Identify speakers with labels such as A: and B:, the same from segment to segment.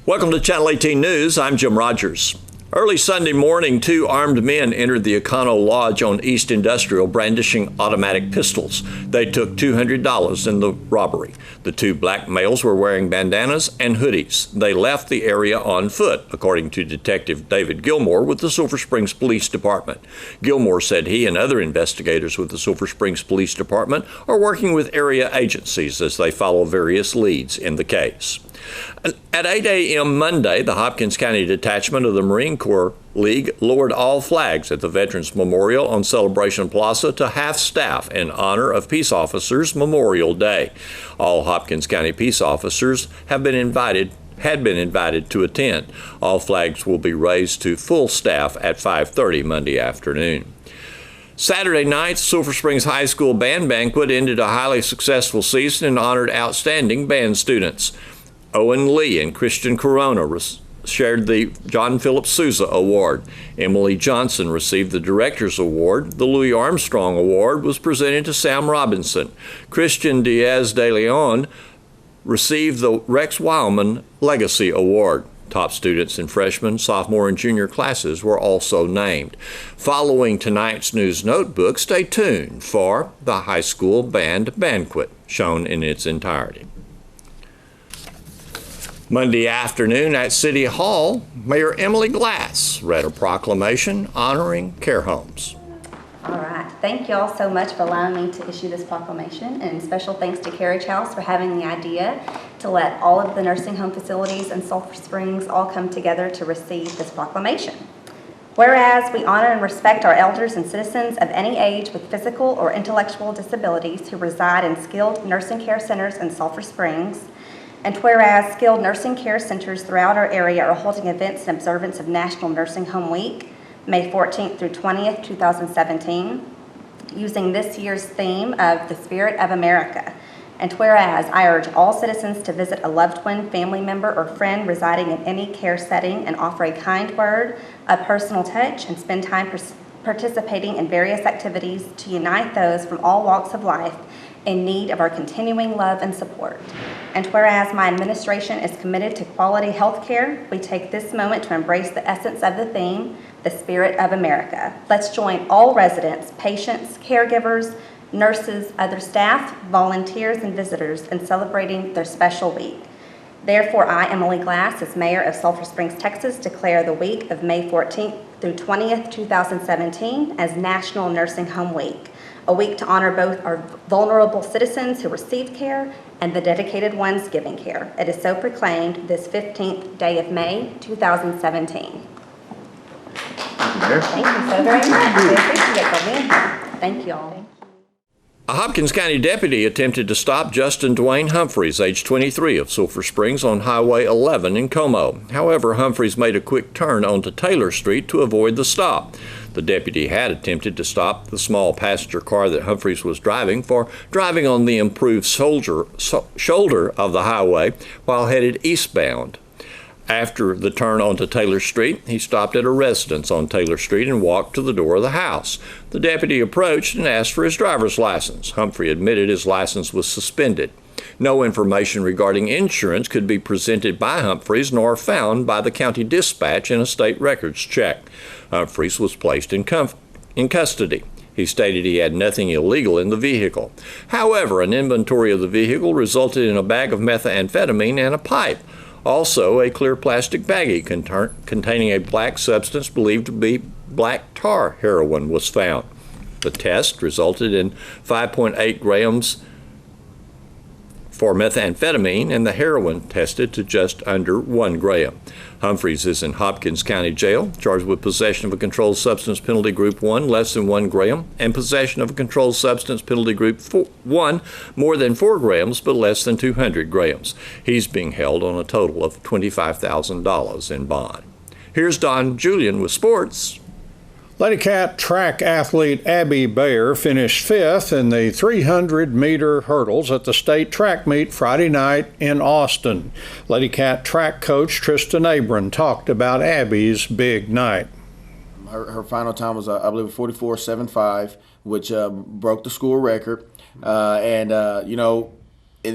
A: Welcome to Channel 18 News. I'm Jim Rogers. Early Sunday morning, two armed men entered the Econo Lodge on East Industrial brandishing automatic pistols. They took $200 in the robbery. The two black males were wearing bandanas and hoodies. They left the area on foot, according to Detective David Gilmore with the Silver Springs Police Department. Gilmore said he and other investigators with the Silver Springs Police Department are working with area agencies as they follow various leads in the case. At 8 a.m. Monday, the Hopkins County Detachment of the Marine Corps League lowered all flags at the Veterans Memorial on Celebration Plaza to half-staff in honor of Peace Officers Memorial Day. All Hopkins County peace officers had been invited to attend. All flags will be raised to full staff at 5:30 Monday afternoon. Saturday night's Silver Springs High School Band Banquet ended a highly successful season and honored outstanding band students. Owen Lee and Christian Corona shared the John Philip Sousa Award. Emily Johnson received the Director's Award. The Louis Armstrong Award was presented to Sam Robinson. Christian Diaz de Leon received the Rex Wildman Legacy Award. Top students in freshman, sophomore, and junior classes were also named. Following tonight's news notebook, stay tuned for the High School Band Banquet, shown in its entirety. Monday afternoon at City Hall, Mayor Emily Glass read a proclamation honoring care homes.
B: All right. Thank you all so much for allowing me to issue this proclamation, and special thanks to Carriage House for having the idea to let all of the nursing home facilities in Sulphur Springs all come together to receive this proclamation. Whereas we honor and respect our elders and citizens of any age with physical or intellectual disabilities who reside in skilled nursing care centers in Sulphur Springs, and whereas skilled nursing care centers throughout our area are holding events in observance of National Nursing Home Week, May 14th through 20th, 2017, using this year's theme of the Spirit of America. And whereas I urge all citizens to visit a loved one, family member, or friend residing in any care setting and offer a kind word, a personal touch, and spend time participating in various activities to unite those from all walks of life in need of our continuing love and support. And whereas my administration is committed to quality health care, we take this moment to embrace the essence of the theme, the Spirit of America. Let's join all residents, patients, caregivers, nurses, other staff, volunteers, and visitors in celebrating their special week. Therefore, I, Emily Glass, as Mayor of Sulphur Springs, Texas, declare the week of May 14th through 20th, 2017 as National Nursing Home Week, a week to honor both our vulnerable citizens who receive care and the dedicated ones giving care. It is so proclaimed this 15th day of May, 2017. Thank you so very much. We appreciate you being here. Thank you all.
A: A Hopkins County deputy attempted to stop Justin Dwayne Humphreys, age 23, of Sulphur Springs on Highway 11 in Como. However, Humphreys made a quick turn onto Taylor Street to avoid the stop. The deputy had attempted to stop the small passenger car that Humphreys was driving for driving on the improved shoulder of the highway while headed eastbound. After the turn onto Taylor Street, he stopped at a residence on Taylor Street and walked to the door of the house. The deputy approached and asked for his driver's license. Humphrey admitted his license was suspended. No information regarding insurance could be presented by Humphreys nor found by the county dispatch in a state records check. Humphreys was placed in custody. He stated he had nothing illegal in the vehicle. However, an inventory of the vehicle resulted in a bag of methamphetamine and a pipe. Also, a clear plastic baggie containing a black substance believed to be black tar heroin was found. The test resulted in 5.8 grams for methamphetamine, and the heroin tested to just under 1 gram. Humphreys is in Hopkins County Jail, charged with possession of a controlled substance penalty group 1 less than 1 gram, and possession of a controlled substance penalty group 1 more than 4 grams but less than 200 grams. He's being held on a total of $25,000 in bond. Here's Don Julian with sports.
C: Lady Cat track athlete Abby Bayer finished 5th in the 300-meter hurdles at the state track meet Friday night in Austin. Lady Cat track coach Tristan Abram talked about Abby's big night.
D: Her final time was, I believe, 44.75, which broke the school record.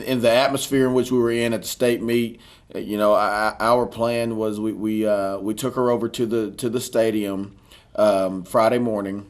D: in the atmosphere in which we were in at the state meet, our plan was we took her over to the stadium Friday morning.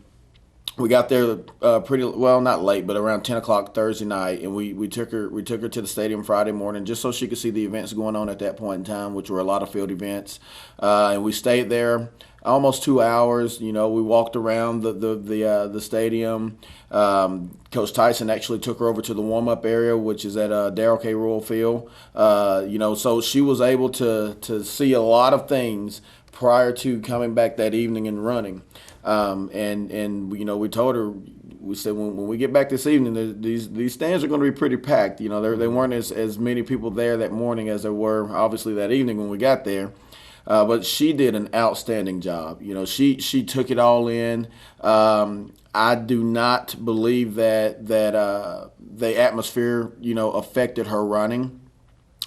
D: We got there pretty well, not late, but around 10 o'clock Thursday night, and we took her to the stadium Friday morning just so she could see the events going on at that point in time, which were a lot of field events. And we stayed there almost 2 hours. We walked around the stadium. Coach Tyson actually took her over to the warm-up area, which is at Darrell K. Royal Field. So she was able to see a lot of things prior to coming back that evening and running. We told her, we said when we get back this evening, these stands are going to be pretty packed. They weren't as many people there that morning as there were obviously that evening when we got there. But she did an outstanding job. She took it all in. I do not believe that the atmosphere affected her running.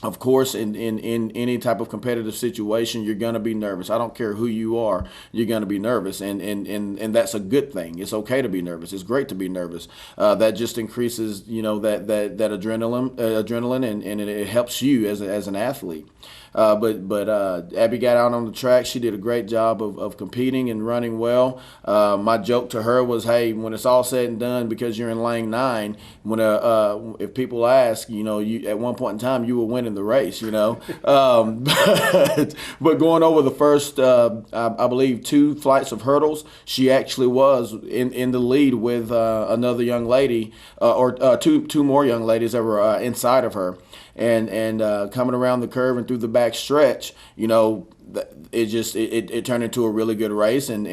D: Of course, in any type of competitive situation, you're going to be nervous. I don't care who you are, you're going to be nervous, and that's a good thing. It's okay to be nervous. It's great to be nervous. That just increases, that adrenaline, and it helps you as an athlete. But Abby got out on the track. She did a great job of competing and running well. My joke to her was, hey, when it's all said and done, because you're in lane 9, if people ask, you at one point in time you were winning the race, but going over the first, I believe, 2 flights of hurdles, she actually was in the lead with another young lady, or two more young ladies that were inside of her. And coming around the curve and through the back stretch, it turned into a really good race, and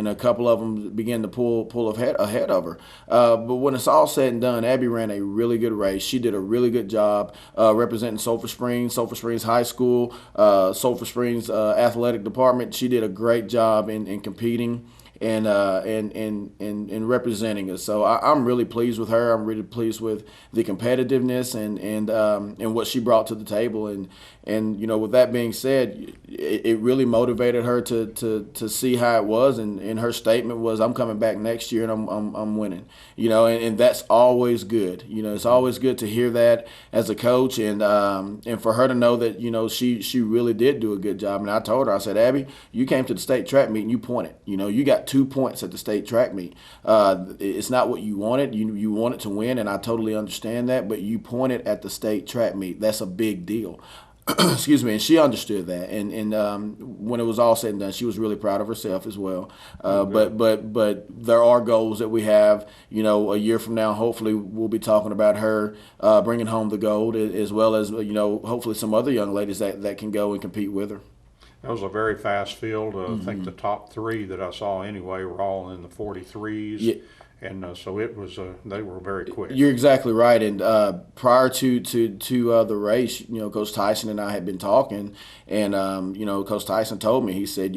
D: a couple of them began to pull ahead of her. But when it's all said and done, Abby ran a really good race. She did a really good job representing Sulphur Springs High School, Sulphur Springs athletic department. She did a great job in competing and representing us. So I'm really pleased with her. I'm really pleased with the competitiveness and what she brought to the table. And with that being said, it really motivated her to see how it was. And her statement was, "I'm coming back next year and I'm winning." And that's always good. It's always good to hear that as a coach, and for her to know that she really did do a good job. And I told her, I said, "Abby, you came to the state track meet and you pointed. You got 2 points at the state track meet. It's not what you wanted. You wanted to win, and I totally understand that. But you pointed at the state track meet. That's a big deal." Excuse me, and she understood that, and when it was all said and done, she was really proud of herself as well. But there are goals that we have. A year from now, hopefully, we'll be talking about her bringing home the gold, as well as hopefully some other young ladies that can go and compete with her.
C: That was a very fast field. I think the top 3 that I saw anyway were all in the 43s. Yeah. And so it was. They were very quick.
D: You're exactly right. And prior to the race, Coach Tyson and I had been talking, and Coach Tyson told me, he said,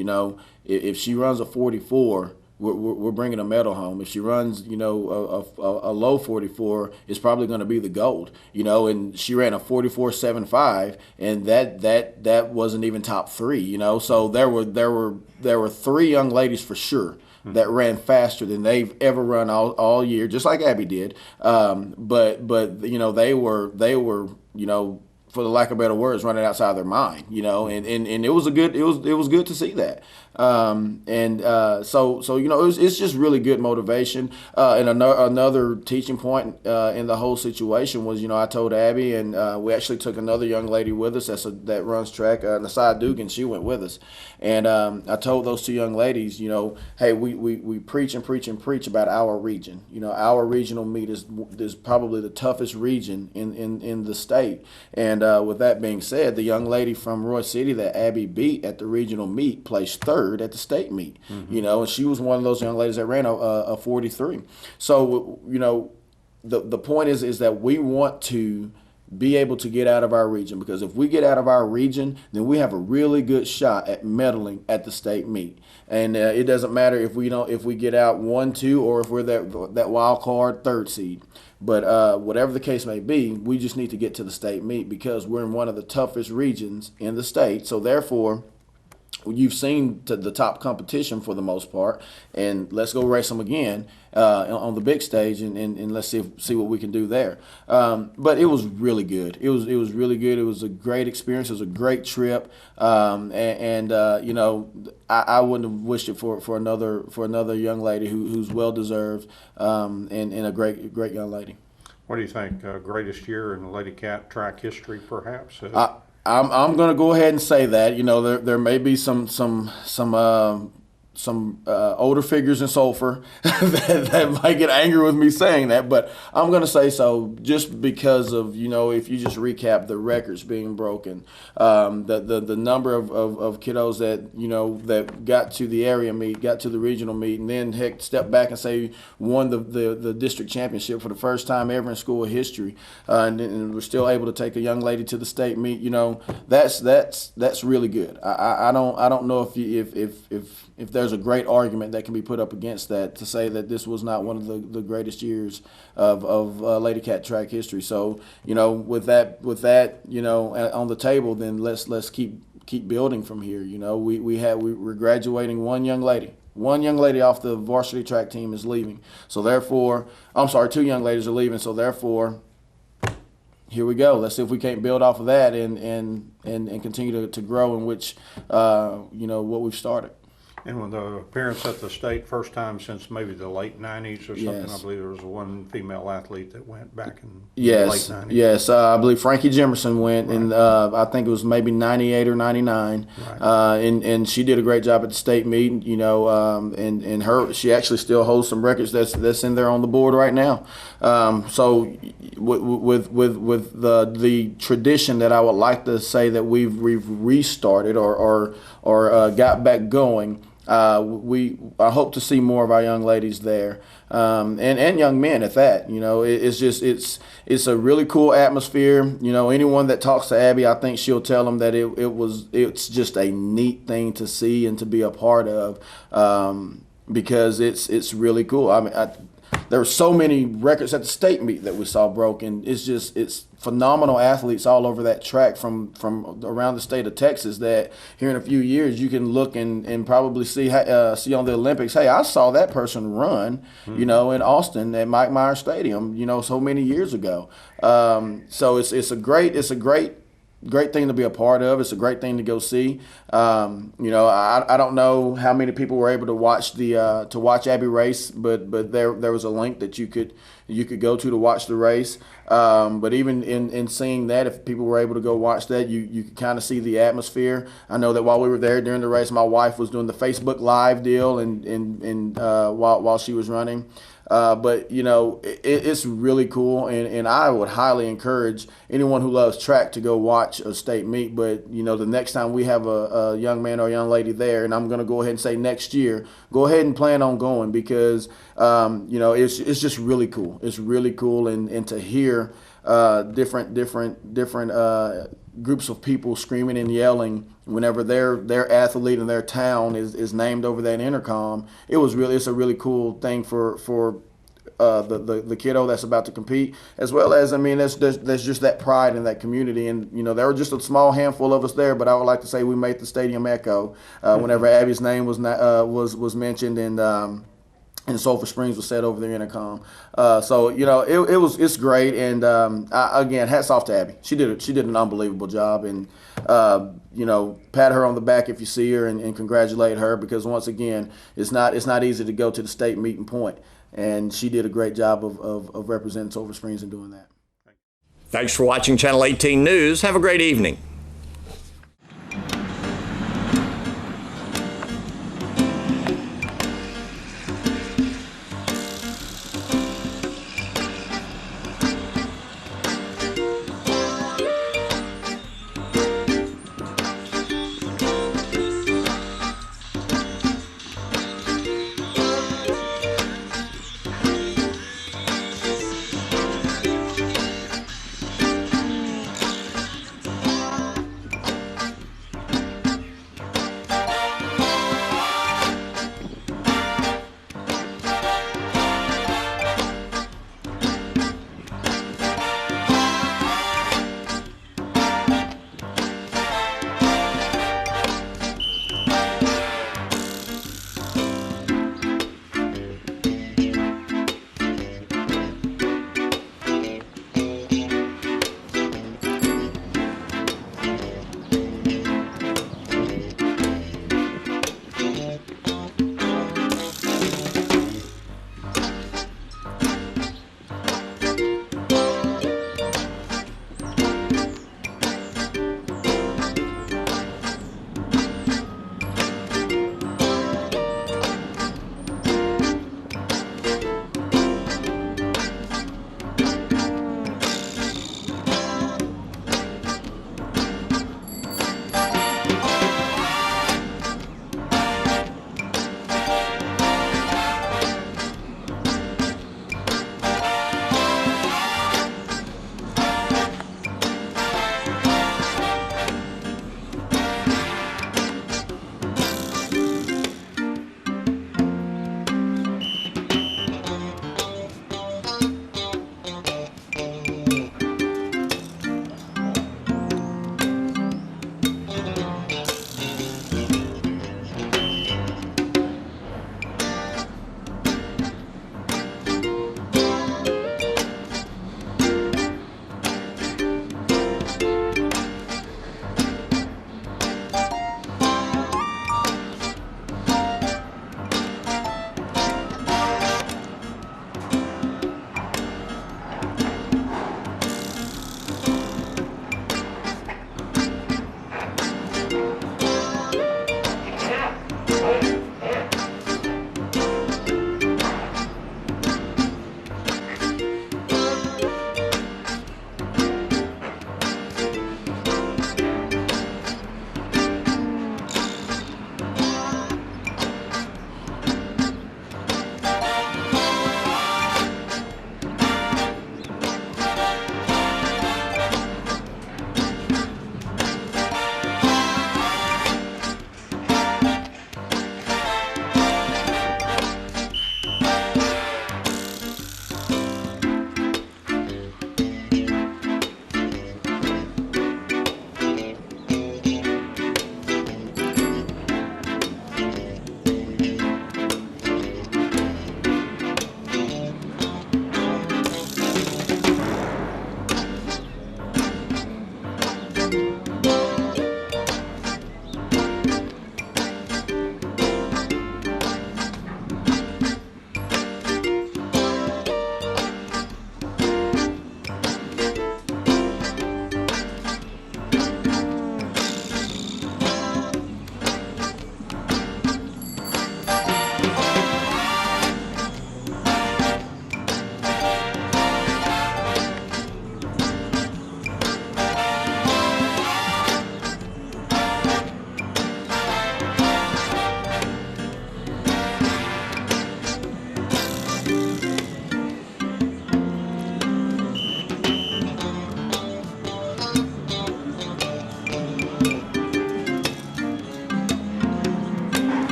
D: if she runs a 44, we're bringing a medal home. If she runs, a low 44, it's probably going to be the gold. And she ran a 44.75, and that wasn't even top 3. So there were 3 young ladies for sure that ran faster than they've ever run all year, just like Abby did. But they were for the lack of better words, running outside their mind. And it was good to see that. It's just really good motivation. And another teaching point in the whole situation was, I told Abby, and we actually took another young lady with us that runs track, Nasai Dugan. She went with us, and I told those 2 young ladies, hey, we preach and preach and preach about our region. Our regional meet is probably the toughest region in the state. And with that being said, the young lady from Roy City that Abby beat at the regional meet placed 3rd at the state meet. And she was one of those young ladies that ran a 43. So the point is that we want to be able to get out of our region, because if we get out of our region, then we have a really good shot at medaling at the state meet. And it doesn't matter if we get out 1, 2, or if we're that wild card 3rd seed. But whatever the case may be, we just need to get to the state meet, because we're in one of the toughest regions in the state. So therefore, you've seen the top competition for the most part, and let's go race them again on the big stage, and let's see what we can do there. But it was really good. It was really good. It was a great experience. It was a great trip, and you know, I wouldn't have wished it for another young lady who's well deserved, and a great young lady.
C: What do you think? Greatest year in Lady Cat track history, perhaps?
D: I'm going to go ahead and say that. You know, there may be some older figures in Sulphur that might get angry with me saying that, but I'm going to say so just because of, you know, if you just recap the records being broken, the number of kiddos that, you know, that got to the area meet, got to the regional meet, and then heck, step back and say won the district championship for the first time ever in school history, and we're still able to take a young lady to the state meet. You know, that's really good. I don't know if there's a great argument that can be put up against that to say that this was not one of the greatest years of Lady Cat track history. So, you know, with that, you know, on the table, then let's keep building from here. You know, we're graduating one young lady. One young lady off the varsity track team is leaving. So therefore, I'm sorry, two young ladies are leaving. So therefore, here we go. Let's see if we can't build off of that and continue to grow in which, you know, what we've started.
C: And with the appearance at the state, first time since maybe the late 90s or something,
D: Yes.
C: I believe there was one female athlete that went back in
D: Yes,
C: the late 90s.
D: yes. I believe Frankie Jimerson went, right. And I think it was maybe 98 or 99. Right. And she did a great job at the state meet, you know, and she actually still holds some records that's in there on the board right now. So with the tradition that I would like to say that we've restarted or got back going. I hope to see more of our young ladies there, and young men at that. You know, it's a really cool atmosphere. You know, anyone that talks to Abby, I think she'll tell them that it's just a neat thing to see and to be a part of, because it's really cool. I mean, there were so many records at the state meet that we saw broken. It's phenomenal athletes all over that track from around the state of Texas that here in a few years you can look and probably see on the Olympics, hey, I saw that person run, you know, in Austin at Mike Myers Stadium, you know, so many years ago. So it's a great thing to be a part of. It's a great thing to go see. You know, I don't know how many people were able to watch Abby race, but there was a link that you could go to watch the race. But even in seeing that, if people were able to go watch that, you could kind of see the atmosphere. I know that while we were there during the race, my wife was doing the Facebook Live deal and while she was running. But, you know, it's really cool, and I would highly encourage anyone who loves track to go watch a state meet. But, you know, the next time we have a young man or a young lady there, and I'm going to go ahead and say next year, go ahead and plan on going because, you know, it's just really cool. It's really cool, and to hear different groups of people screaming and yelling whenever their athlete in their town is named over that intercom. It's a really cool thing for the kiddo that's about to compete, as well as, I mean, there's just that pride in that community. And, you know, there were just a small handful of us there, but I would like to say we made the stadium echo whenever Abby's name was mentioned and Sulphur Springs was said over the intercom. So, you know, it's great. And again, hats off to Abby. She did an unbelievable job. And you know, pat her on the back if you see her and congratulate her, because once again, it's not easy to go to the state meeting point. And she did a great job of representing Sulphur Springs and doing that.
A: Thanks for watching Channel 18 News. Have a great evening.